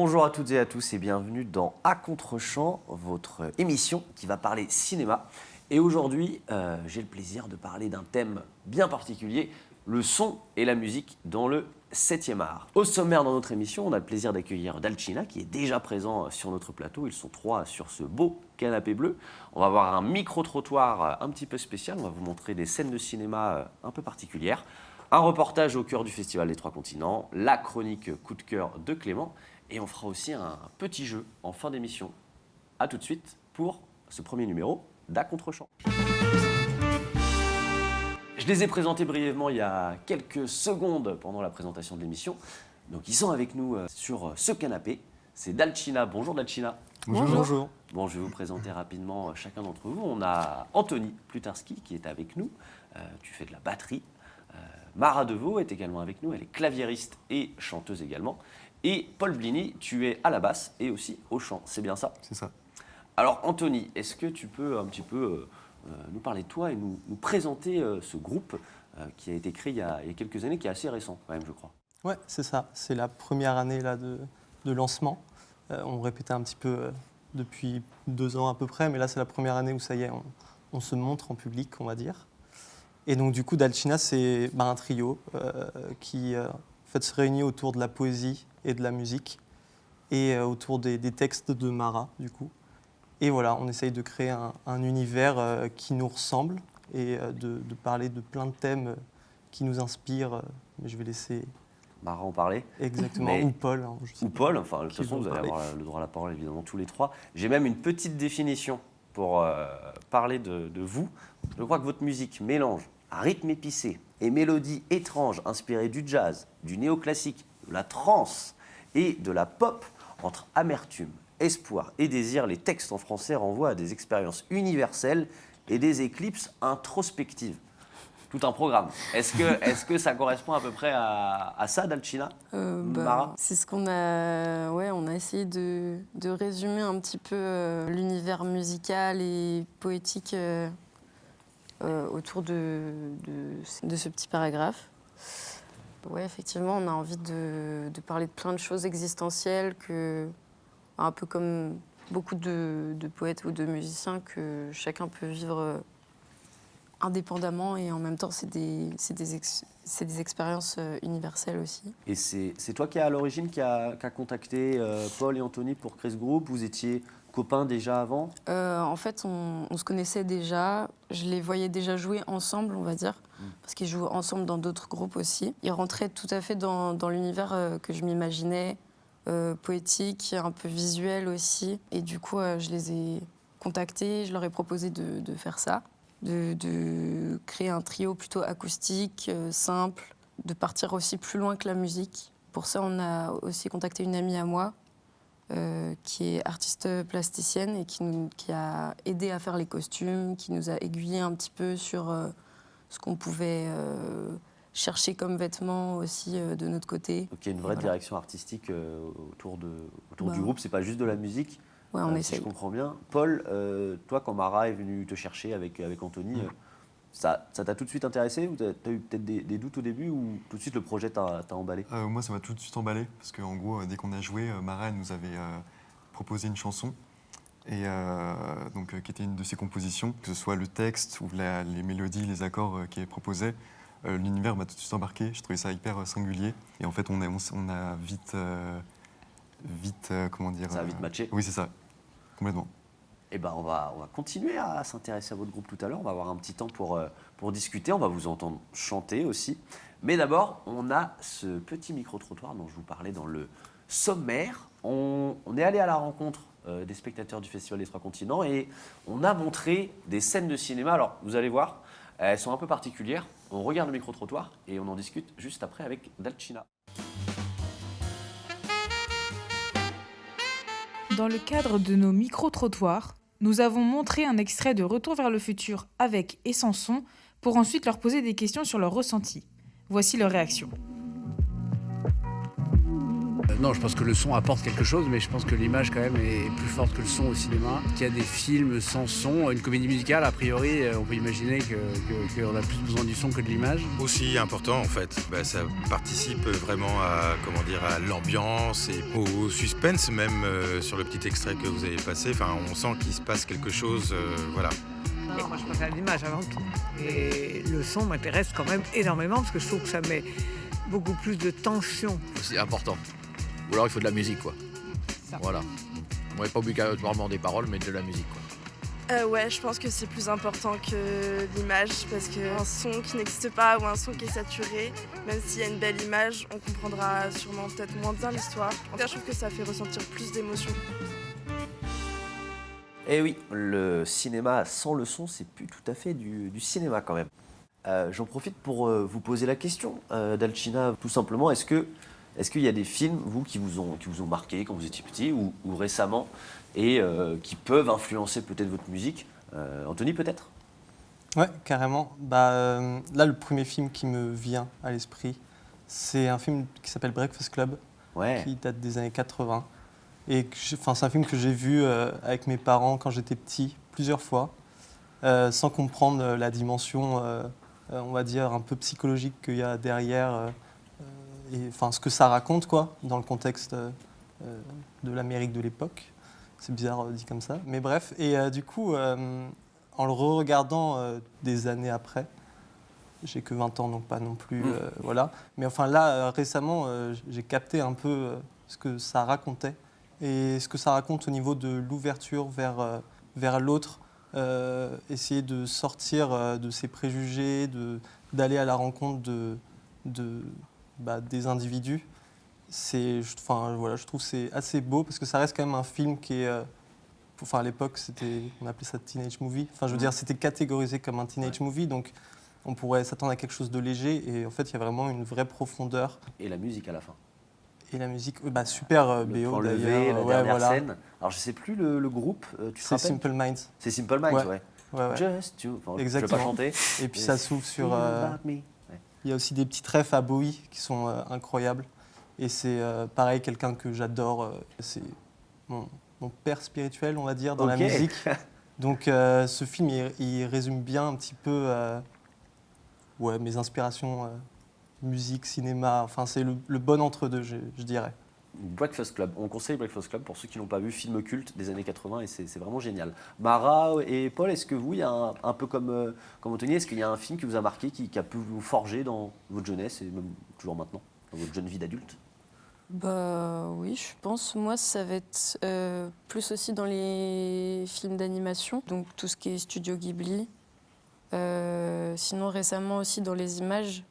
Bonjour à toutes et à tous et bienvenue dans À Contre-champ, votre émission qui va parler cinéma. Et aujourd'hui, j'ai le plaisir de parler d'un thème bien particulier, le son et la musique dans le 7e art. Au sommaire dans notre émission, on a le plaisir d'accueillir Dalcina qui est déjà présent sur notre plateau. Ils sont 3 sur ce beau canapé bleu. On va avoir un micro-trottoir un petit peu spécial. On va vous montrer des scènes de cinéma un peu particulières. Un reportage au cœur du Festival des Trois Continents, la chronique coup de cœur de Clément. Et on fera aussi un petit jeu en fin d'émission. A tout de suite pour ce premier numéro d'À Contre-champ. Je les ai présentés brièvement il y a quelques secondes pendant la présentation de l'émission. Donc ils sont avec nous sur ce canapé. C'est Dalcina. Bonjour Dalcina. Bonjour. Bon, je vais vous présenter rapidement chacun d'entre vous. On a Anthony Plutarski qui est avec nous. Tu fais de la batterie. Mara Deveau est également avec nous. Elle est claviériste et chanteuse également. Et Paul Blini, tu es à la basse et aussi au chant. C'est bien ça? C'est ça. Alors Anthony, est-ce que tu peux un petit peu nous parler de toi et nous présenter ce groupe qui a été créé il y a quelques années, qui est assez récent quand même, je crois. Ouais, c'est ça. C'est la première année là, de lancement. On répétait un petit peu depuis 2 ans à peu près, mais là c'est la première année où ça y est, on se montre en public, on va dire. Et donc du coup, Dalcina, c'est un trio qui en fait, se réunit autour de la poésie et de la musique et autour des textes de Mara, du coup. Et voilà, on essaye de créer un univers qui nous ressemble et de parler de plein de thèmes qui nous inspirent. Mais je vais laisser Mara en parler. Exactement, Mais... ou Paul. Hein, je sais ou pas. Paul, enfin de toute façon vous allez avoir le droit à la parole évidemment tous les 3. J'ai même une petite définition pour parler de vous. Je crois que votre musique mélange un rythme épicé et mélodies étranges inspirées du jazz, du néoclassique, de la trance et de la pop. Entre amertume, espoir et désir, les textes en français renvoient à des expériences universelles et des éclipses introspectives. Tout un programme. Est-ce que ça correspond à peu près à ça, Dalcina, Mara? C'est ce qu'on a... Ouais, on a essayé de résumer un petit peu l'univers musical et poétique autour de ce petit paragraphe. Ouais, effectivement, on a envie de parler de plein de choses existentielles, un peu comme beaucoup de poètes ou de musiciens, que chacun peut vivre indépendamment et en même temps, c'est des expériences universelles aussi. Et c'est toi qui à l'origine qui a contacté Paul et Anthony pour créer ce groupe? Vous étiez copains déjà avant? En fait, on se connaissait déjà. Je les voyais déjà jouer ensemble, on va dire, parce qu'ils jouent ensemble dans d'autres groupes aussi. Ils rentraient tout à fait dans l'univers que je m'imaginais, poétique, un peu visuel aussi. Et du coup, je les ai contactés, je leur ai proposé de faire ça, de créer un trio plutôt acoustique, simple, de partir aussi plus loin que la musique. Pour ça, on a aussi contacté une amie à moi, qui est artiste plasticienne et qui a aidé à faire les costumes, qui nous a aiguillés un petit peu sur ce qu'on pouvait chercher comme vêtements aussi de notre côté. Donc il y a une vraie direction artistique autour du groupe, c'est pas juste de la musique, ouais, on si essaye. je comprends bien. Paul, toi quand Mara est venue te chercher avec Anthony, ça t'a tout de suite intéressé ou t'as eu peut-être des doutes au début ou tout de suite le projet t'a emballé? Moi, ça m'a tout de suite emballé parce qu'en gros, dès qu'on a joué, Mara elle nous avait proposé une chanson et qui était une de ses compositions, que ce soit le texte ou les mélodies, les accords qu'elle proposait. L'univers m'a tout de suite embarqué. Je trouvais ça hyper singulier et en fait, on a vite, comment dire. Ça a vite matché. Oui, c'est ça, complètement. Eh ben, on va continuer à s'intéresser à votre groupe tout à l'heure. On va avoir un petit temps pour discuter. On va vous entendre chanter aussi. Mais d'abord, on a ce petit micro-trottoir dont je vous parlais dans le sommaire. On est allé à la rencontre des spectateurs du Festival des Trois Continents et on a montré des scènes de cinéma. Alors, vous allez voir, elles sont un peu particulières. On regarde le micro-trottoir et on en discute juste après avec Dalcina. Dans le cadre de nos micro-trottoirs, nous avons montré un extrait de Retour vers le futur avec et sans son pour ensuite leur poser des questions sur leur ressenti. Voici leur réaction. Non, je pense que le son apporte quelque chose, mais je pense que l'image quand même est plus forte que le son au cinéma. Qu'il y a des films sans son, une comédie musicale, a priori, on peut imaginer qu'on a plus besoin du son que de l'image. Aussi important en fait, ça participe vraiment à, à l'ambiance et au suspense même sur le petit extrait que vous avez passé. Enfin, on sent qu'il se passe quelque chose, voilà. Et moi je préfère l'image avant tout. Et le son m'intéresse quand même énormément parce que je trouve que ça met beaucoup plus de tension. C'est important. Ou alors il faut de la musique, quoi. Voilà. On n'est pas obligatoirement des paroles, mais de la musique, quoi. Ouais, je pense que c'est plus important que l'image parce qu'un son qui n'existe pas ou un son qui est saturé, même s'il y a une belle image, on comprendra sûrement peut-être moins bien l'histoire. En tout cas, je trouve que ça fait ressentir plus d'émotions. Eh oui, le cinéma sans le son, c'est plus tout à fait du cinéma quand même. J'en profite pour vous poser la question, Dalcina, tout simplement, est-ce qu'il y a des films, vous, qui vous ont marqué quand vous étiez petit ou récemment et qui peuvent influencer peut-être votre musique Anthony, peut-être? Ouais, carrément. Là, le premier film qui me vient à l'esprit, c'est un film qui s'appelle Breakfast Club, qui date des années 80. Et c'est un film que j'ai vu avec mes parents quand j'étais petit, plusieurs fois, sans comprendre la dimension, on va dire, un peu psychologique qu'il y a derrière, et ce que ça raconte, quoi, dans le contexte de l'Amérique de l'époque. C'est bizarre dit comme ça. Mais bref, et du coup, en le re-regardant des années après, j'ai que 20 ans, donc pas non plus, voilà. Mais enfin là, récemment, j'ai capté un peu ce que ça racontait. Et ce que ça raconte au niveau de l'ouverture vers l'autre, essayer de sortir de ses préjugés, d'aller à la rencontre des individus. Je trouve que c'est assez beau parce que ça reste quand même un film qui est... à l'époque, on appelait ça teenage movie. Je veux dire, c'était catégorisé comme un teenage movie, donc on pourrait s'attendre à quelque chose de léger. Et en fait, il y a vraiment une vraie profondeur. Et la musique à la fin. Et la musique, super BO d'ailleurs. La dernière scène. Alors je sais plus le groupe, tu te rappelles? C'est Simple Minds. C'est Simple Minds, ouais. Just you. Exactement. Je vais pas chanter. Et puis ça s'ouvre sur... Il y a aussi des petits refs à Bowie qui sont incroyables. Et c'est pareil, quelqu'un que j'adore. C'est mon père spirituel, on va dire, dans la musique. Donc ce film, il résume bien un petit peu mes inspirations... musique, cinéma, c'est le bon entre-deux, je dirais. Breakfast Club, on conseille Breakfast Club pour ceux qui n'ont pas vu, film culte des années 80 et c'est vraiment génial. Mara et Paul, est-ce que vous, il y a un peu comme Anthony, est-ce qu'il y a un film qui vous a marqué, qui a pu vous forger dans votre jeunesse et même toujours maintenant, dans votre jeune vie d'adulte? Oui, je pense. Moi, ça va être plus aussi dans les films d'animation, donc tout ce qui est Studio Ghibli. Sinon, récemment aussi dans les images,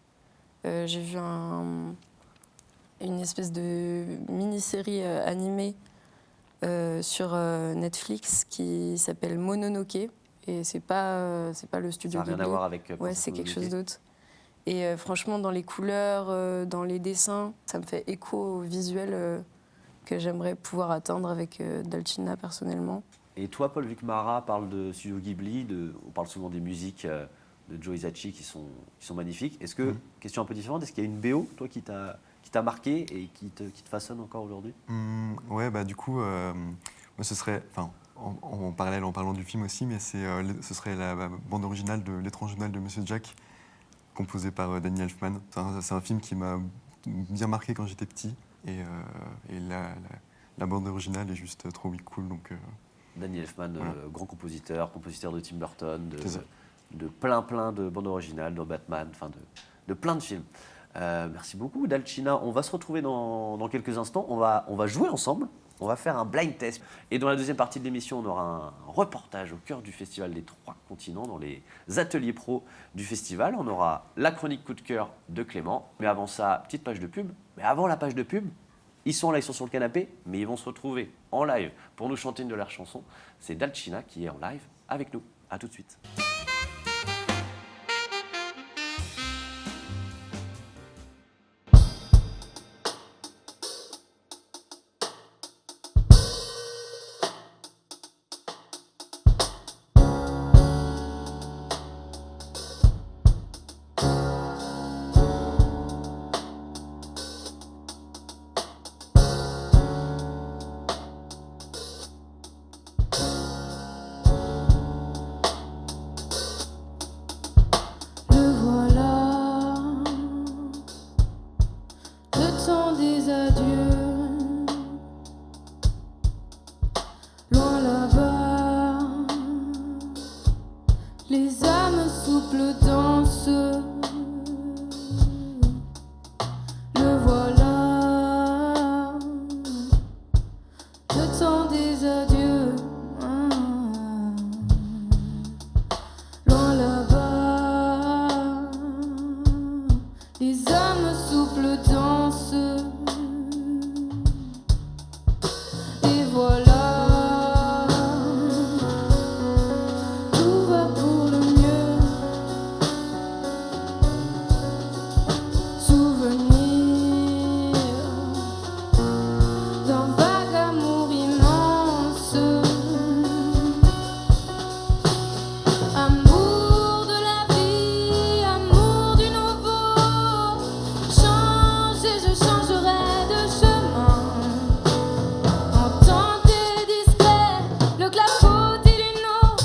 j'ai vu une espèce de mini-série animée sur Netflix qui s'appelle Mononoke. Et c'est pas le studio Ghibli. Ça n'a rien à voir avec... Ouais, c'est quelque chose d'autre. Et franchement, dans les couleurs, dans les dessins, ça me fait écho au visuel que j'aimerais pouvoir atteindre avec Dalcina personnellement. Et toi, Paul, vu que Mara parle de Studio Ghibli, on parle souvent des musiques... de Joe Hisaishi qui sont magnifiques. Est-ce que, question un peu différente, est-ce qu'il y a une BO, toi, qui t'a marqué et qui te façonne encore aujourd'hui? Ouais, du coup, moi, ce serait, en parallèle, en parlant du film aussi, mais ce serait la bande originale de L'étrange journal de Monsieur Jack, composée par Danny Elfman. C'est un film qui m'a bien marqué quand j'étais petit, et la bande originale est juste trop cool. Donc, Danny Elfman, voilà. Grand compositeur de Tim Burton, de plein de bandes originales, de Batman, de plein de films. Merci beaucoup, Dalcina. On va se retrouver dans quelques instants. On va jouer ensemble. On va faire un blind test. Et dans la deuxième partie de l'émission, on aura un reportage au cœur du festival des 3 continents, dans les ateliers pro du festival. On aura la chronique coup de cœur de Clément. Mais avant ça, petite page de pub. Mais avant la page de pub, ils sont là, ils sont sur le canapé, mais ils vont se retrouver en live pour nous chanter une de leurs chansons. C'est Dalcina qui est en live avec nous. À tout de suite. Les âmes souples dansent. Le voilà, le temps des adieux. Loin là-bas, les âmes souples dansent. Et voilà, tout va pour le mieux. Souvenir d'un vague amour immense. Amour de la vie, amour du nouveau. Change et je changerai de chemin. Entendez discret le clapotis d'une eau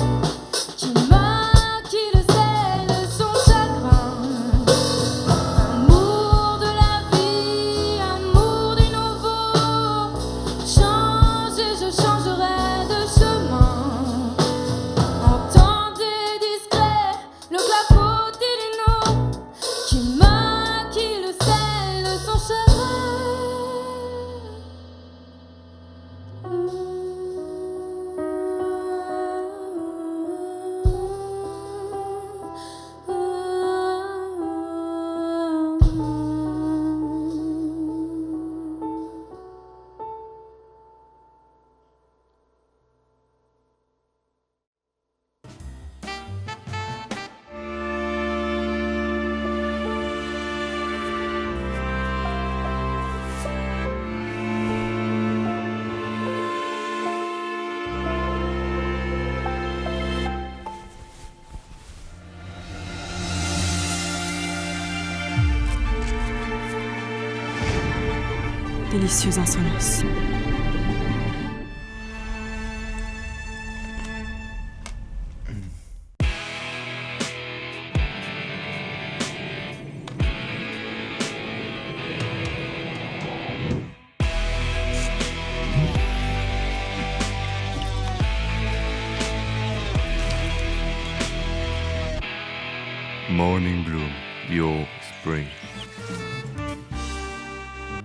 qui maquille le sel de son chagrin. Amour de la vie, amour du nouveau. Change et je changerai de chemin. Entendez discret le clapotis d'une eau qui maquille le sel de son Délicieuse insolence. Morning Bloom, your spring.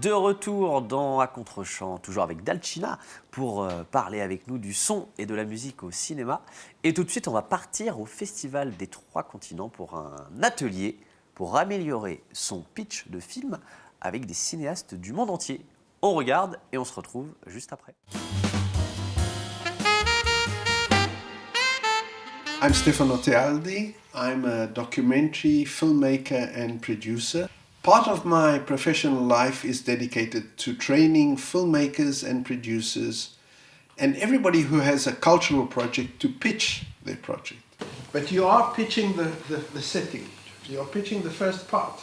De retour dans À Contre-champ, toujours avec Dalcina, pour parler avec nous du son et de la musique au cinéma. Et tout de suite, on va partir au Festival des Trois Continents pour un atelier pour améliorer son pitch de film avec des cinéastes du monde entier. On regarde et on se retrouve juste après. I'm Stefano Tealdi. I'm a documentary filmmaker and producer. Part of my professional life is dedicated to training filmmakers and producers and everybody who has a cultural project to pitch their project. But you are pitching the setting. You are pitching the first part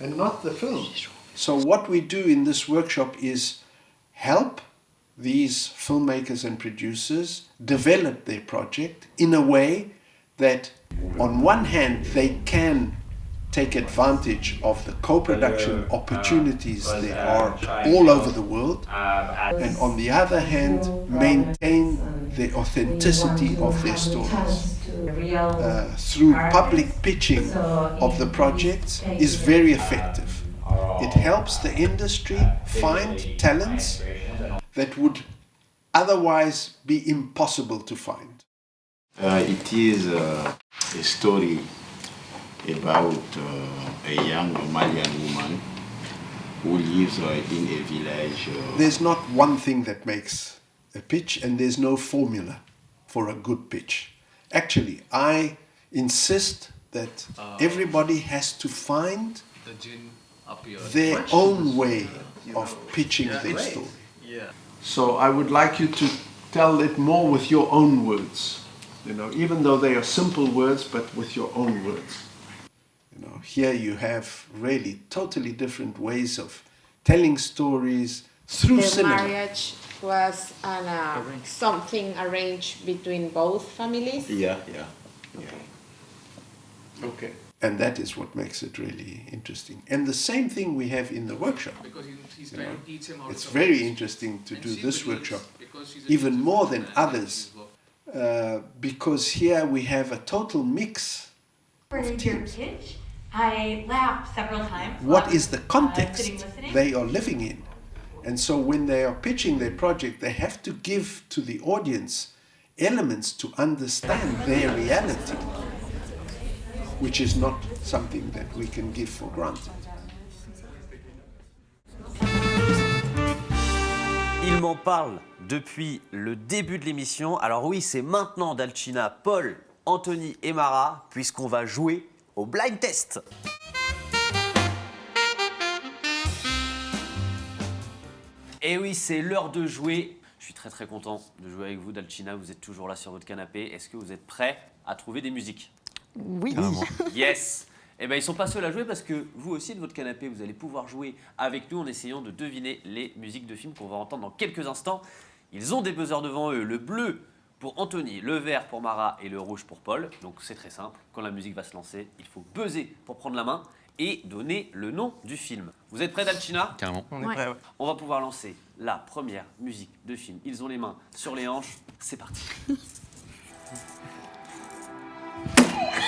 and not the film. So what we do in this workshop is help these filmmakers and producers develop their project in a way that on one hand they can take advantage of the co-production opportunities there are all over the world, and on the other hand maintain the authenticity of their stories. Through public pitching of the projects is very effective. It helps the industry find talents that would otherwise be impossible to find. It is a story about a young Malian woman who lives in a village. There's not one thing that makes a pitch, and there's no formula for a good pitch. Actually, I insist that everybody has to find their own way of pitching their story. So I would like you to tell it more with your own words. You know, even though they are simple words, but with your own words. You know, here you have really totally different ways of telling stories through cinema. The marriage was something arranged between both families? Yeah. Okay. And that is what makes it really interesting. And the same thing we have in the workshop. Because he's trying to teach him how it's to very interesting to do this workshop, even more than others, because here we have a total mix of teams. I laughed several times. What is the sitting context listening. they are living in? And so when they are pitching their project, they have to give to the audience elements to understand their reality, which is not something that we can give for granted. Il m'en parle depuis le début de l'émission. Alors oui, c'est maintenant Dalcina, Paul, Anthony et Mara, puisqu'on va jouer au blind test. Et oui, c'est l'heure de jouer. Je suis très très content de jouer avec vous, Dalcina. Vous êtes toujours là sur votre canapé. Est-ce que vous êtes prêts à trouver des musiques? Oui. Yes. Eh bien, ils sont pas seuls à jouer parce que vous aussi, de votre canapé, vous allez pouvoir jouer avec nous en essayant de deviner les musiques de films qu'on va entendre dans quelques instants. Ils ont des buzzers devant eux, le bleu pour Anthony, le vert pour Mara et le rouge pour Paul. Donc c'est très simple, quand la musique va se lancer, il faut buzzer pour prendre la main et donner le nom du film. Vous êtes prêts, Dalcina? Carrément. On est prêts, ouais. On va pouvoir lancer la première musique de film. Ils ont les mains sur les hanches, c'est parti.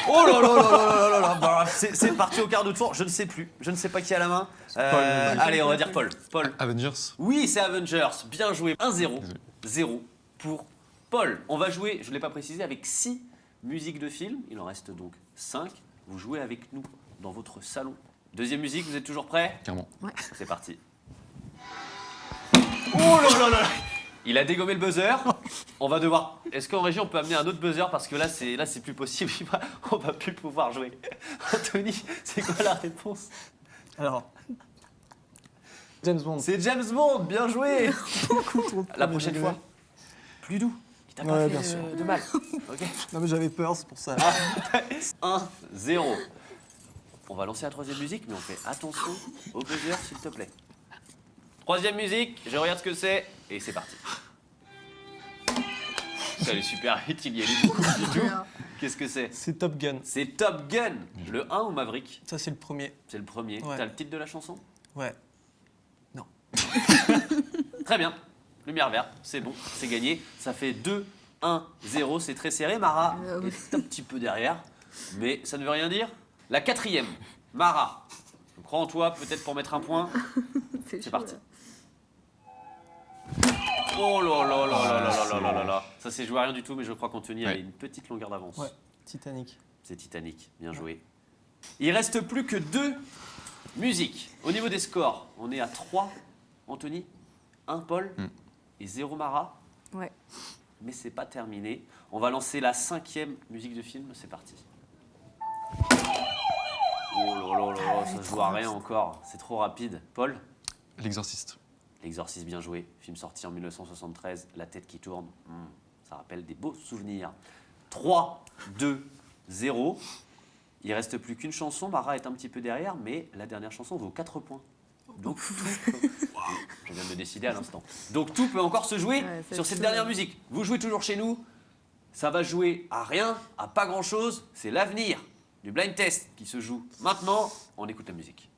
Oh là là là là là là là. Bah, c'est parti au quart de tour, je ne sais plus, je ne sais pas qui a la main. Allez, on va dire Paul. Paul. Avengers. Oui, c'est Avengers, bien joué. 1-0, 0 pour Paul. On va jouer, je ne l'ai pas précisé, avec 6 musiques de films. Il en reste donc 5. Vous jouez avec nous dans votre salon. Deuxième musique, vous êtes toujours prêts? Carrément. Ouais. C'est parti. Oh là là là là. Il a dégommé le buzzer. On va devoir... Est-ce qu'en régie, on peut amener un autre buzzer? Parce que là, c'est plus possible. On va plus pouvoir jouer. Anthony, c'est quoi la réponse? Alors, James Bond. C'est James Bond, bien joué. La prochaine fois, plus doux. Il t'a pas bien fait sûr. de mal. Ok. Non mais j'avais peur, c'est pour ça. 1-0. On va lancer la troisième musique, mais on fait attention au buzzer, s'il te plaît. Troisième musique, je regarde ce que c'est, et c'est parti. Ça allait super vite, il y allait beaucoup du tout. Qu'est-ce que c'est? C'est Top Gun. C'est Top Gun. Le 1 ou Maverick? Ça c'est le premier. C'est le premier. Ouais. T'as le titre de la chanson? Ouais. Très bien. Lumière verte, c'est bon, c'est gagné. Ça fait 2-1-0, c'est très serré. Mara est un petit peu derrière, mais ça ne veut rien dire. La quatrième, Mara. Je crois en toi, peut-être pour mettre un point. C'est parti. Oh là là là là là là là là là. Ça s'est joué à rien du tout, mais je crois qu'Anthony a une petite longueur d'avance. Ouais, Titanic. C'est Titanic, bien joué. Il reste plus que 2 musiques. Au niveau des scores, on est à 3, Anthony, 1 Paul et 0 Mara. Ouais. Mais c'est pas terminé. On va lancer la 5e musique de film, c'est parti. Oh là là là là, ça se joue à rien encore, c'est trop rapide. Paul? L'Exorciste. L'Exorciste, bien joué. Film sorti en 1973, La tête qui tourne. Ça rappelle des beaux souvenirs. 3, 2, 0. Il reste plus qu'une chanson. Mara est un petit peu derrière, mais la dernière chanson vaut 4 points. Donc, je viens de me décider à l'instant. Donc, tout peut encore se jouer sur cette dernière musique. Vous jouez toujours chez nous. Ça va jouer à rien, à pas grand-chose. C'est l'avenir du blind test qui se joue maintenant. On écoute la musique.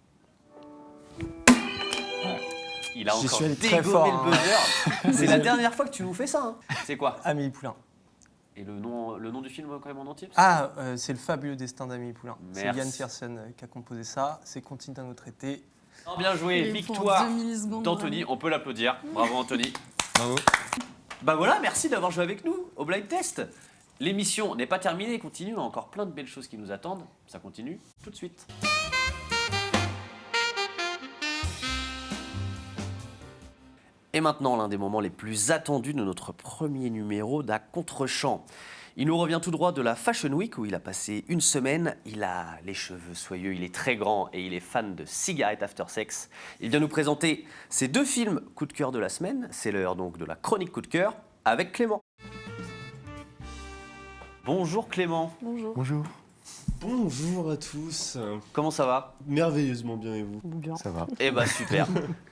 Il a encore dégommé le buzzer. C'est la dernière fois que tu nous fais ça. Hein. C'est quoi? Amélie Poulain. Et le nom du film quand même en entier? C'est Le fabuleux destin d'Amélie Poulain. C'est Yann Tiersen qui a composé ça. C'est Contine d'un autre été. Oh, bien joué, victoire d'Anthony. On peut l'applaudir. Bravo Anthony. Bravo. Bah voilà, merci d'avoir joué avec nous au blind test. L'émission n'est pas terminée, continue. On a encore plein de belles choses qui nous attendent. Ça continue tout de suite. Et maintenant, l'un des moments les plus attendus de notre premier numéro d'À Contre-champ. Il nous revient tout droit de la Fashion Week où il a passé une semaine. Il a les cheveux soyeux, il est très grand et il est fan de cigarettes after sex. Il vient nous présenter ses 2 films coup de cœur de la semaine. C'est l'heure donc de la chronique coup de cœur avec Clément. Bonjour Clément. Bonjour. Bonjour. Bonjour à tous. Comment ça va? Merveilleusement bien et vous? Bien. Ça va. Eh bah super.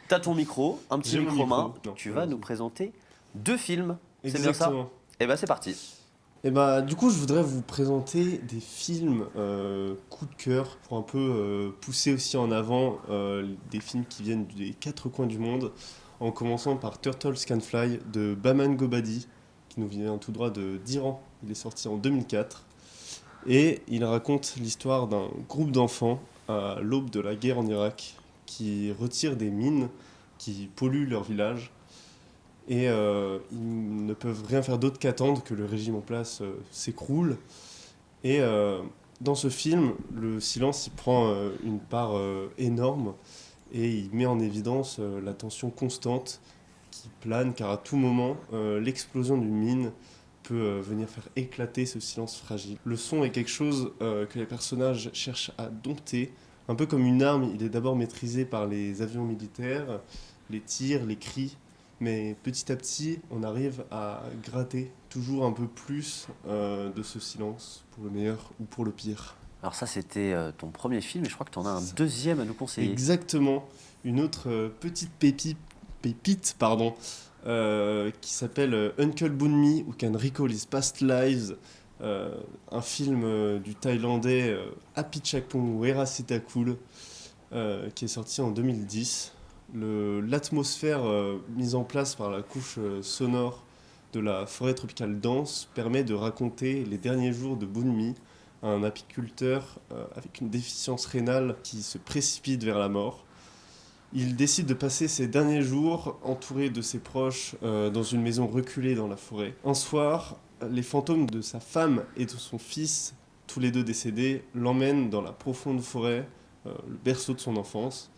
T'as ton micro, un petit J'ai mon micro main. micro. Non, Tu vas nous présenter 2 films. C'est bien ça? Exactement. Eh bah c'est parti. Et bah du coup je voudrais vous présenter des films coup de cœur pour un peu pousser aussi en avant des films qui viennent des 4 coins du monde, en commençant par Turtles Can Fly de Baman Gobadi, qui qui nous vient tout droit d'Iran. Il est sorti en 2004 et il raconte l'histoire d'un groupe d'enfants à l'aube de la guerre en Irak qui retirent des mines qui polluent leur village et ils ne peuvent rien faire d'autre qu'attendre que le régime en place s'écroule. Et dans ce film, le silence y prend une part énorme et il met en évidence la tension constante qui plane, car à tout moment, l'explosion d'une mine peut venir faire éclater ce silence fragile. Le son est quelque chose que les personnages cherchent à dompter. Un peu comme une arme, il est d'abord maîtrisé par les avions militaires, les tirs, les cris, mais petit à petit, on arrive à gratter toujours un peu plus de ce silence, pour le meilleur ou pour le pire. Alors ça, c'était ton premier film, et je crois que tu en as un deuxième à nous conseiller. Exactement. Une autre petite pépite, qui s'appelle Uncle Boonmi, Who Can Recall His Past Lives, un film du Thaïlandais Apichatpong Weerasethakul, qui est sorti en 2010. L'atmosphère mise en place par la couche sonore de la forêt tropicale dense permet de raconter les derniers jours de Boonmi, un apiculteur avec une déficience rénale qui se précipite vers la mort. Il décide de passer ses derniers jours entouré de ses proches dans une maison reculée dans la forêt. Un soir, les fantômes de sa femme et de son fils, tous les deux décédés, l'emmènent dans la profonde forêt, le berceau de son enfance,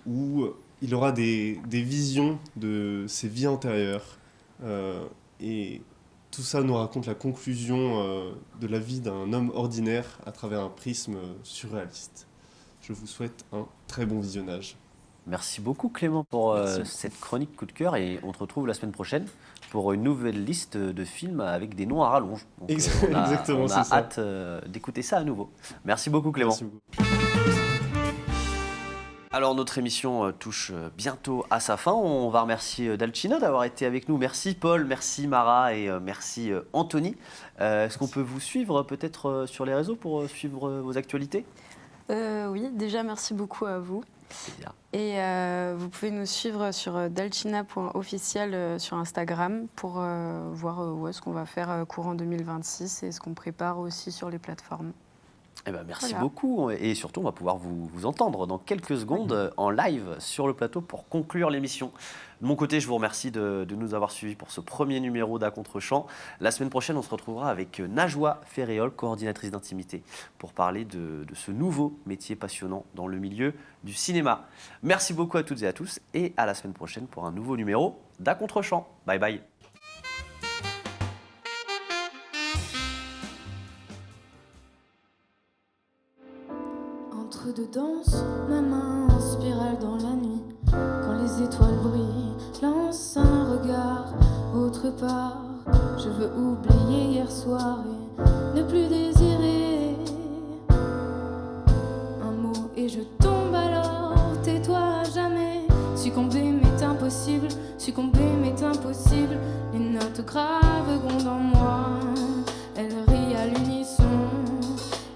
où il aura des visions de ses vies antérieures. Et tout ça nous raconte la conclusion de la vie d'un homme ordinaire à travers un prisme surréaliste. Je vous souhaite un très bon visionnage. Merci beaucoup Clément pour cette chronique coup de cœur, et on te retrouve la semaine prochaine pour une nouvelle liste de films avec des noms à rallonge. Donc, exactement, c'est ça. On a hâte d'écouter ça à nouveau. Merci beaucoup Clément. Merci beaucoup. Alors notre émission touche bientôt à sa fin. On va remercier Dalcina d'avoir été avec nous. Merci Paul, merci Mara et merci Anthony. Est-ce qu'on peut vous suivre peut-être sur les réseaux pour suivre vos actualités ? Oui, déjà merci beaucoup à vous. Et vous pouvez nous suivre sur dalcina.officiel sur Instagram pour voir où est-ce qu'on va faire courant 2026 et ce qu'on prépare aussi sur les plateformes. Eh ben, merci beaucoup, et surtout on va pouvoir vous entendre dans quelques secondes en live sur le plateau pour conclure l'émission. De mon côté, je vous remercie de nous avoir suivis pour ce premier numéro d'À Contre-Champ. La semaine prochaine, on se retrouvera avec Najwa Ferréol, coordinatrice d'intimité, pour parler de ce nouveau métier passionnant dans le milieu du cinéma. Merci beaucoup à toutes et à tous, et à la semaine prochaine pour un nouveau numéro d'À Contre-Champ. Bye bye. Entre deux danses, ma main en spirale dans la nuit. Quand les étoiles brillent, lance un regard autre part. Je veux oublier hier soir et ne plus désirer un mot et je tombe alors. Tais-toi à jamais. Succomber m'est impossible, succomber m'est impossible. Les notes graves grondent en moi, elles rient à l'unisson.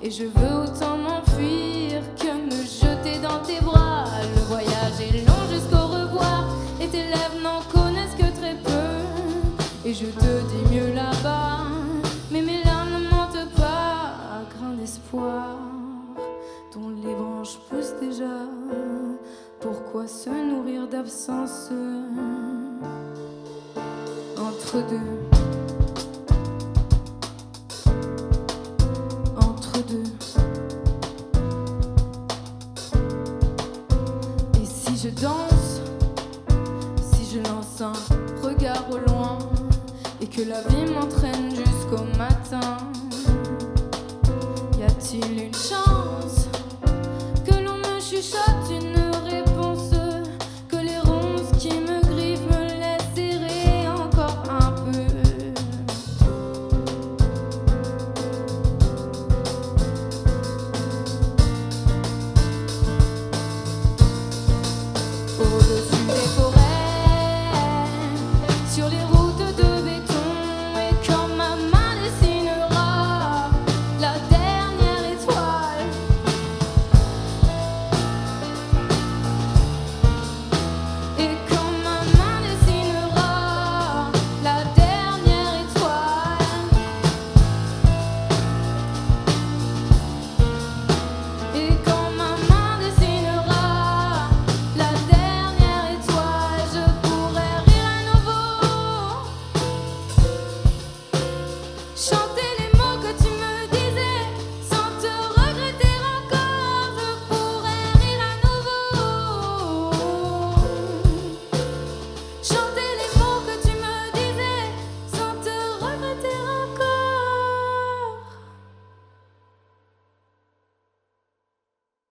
Et je veux autant m'enfuir que me jeter dans tes bras. Le voyage est long jusqu'au revoir et tes lèvres n'en connaissent que très peu. Et je te dis mieux là-bas, mais mes larmes ne mentent pas. Grain d'espoir dont les branches poussent déjà. Pourquoi se nourrir d'absence entre deux? Et si je danse, si je lance un regard au loin et que la vie m'entraîne jusqu'au matin.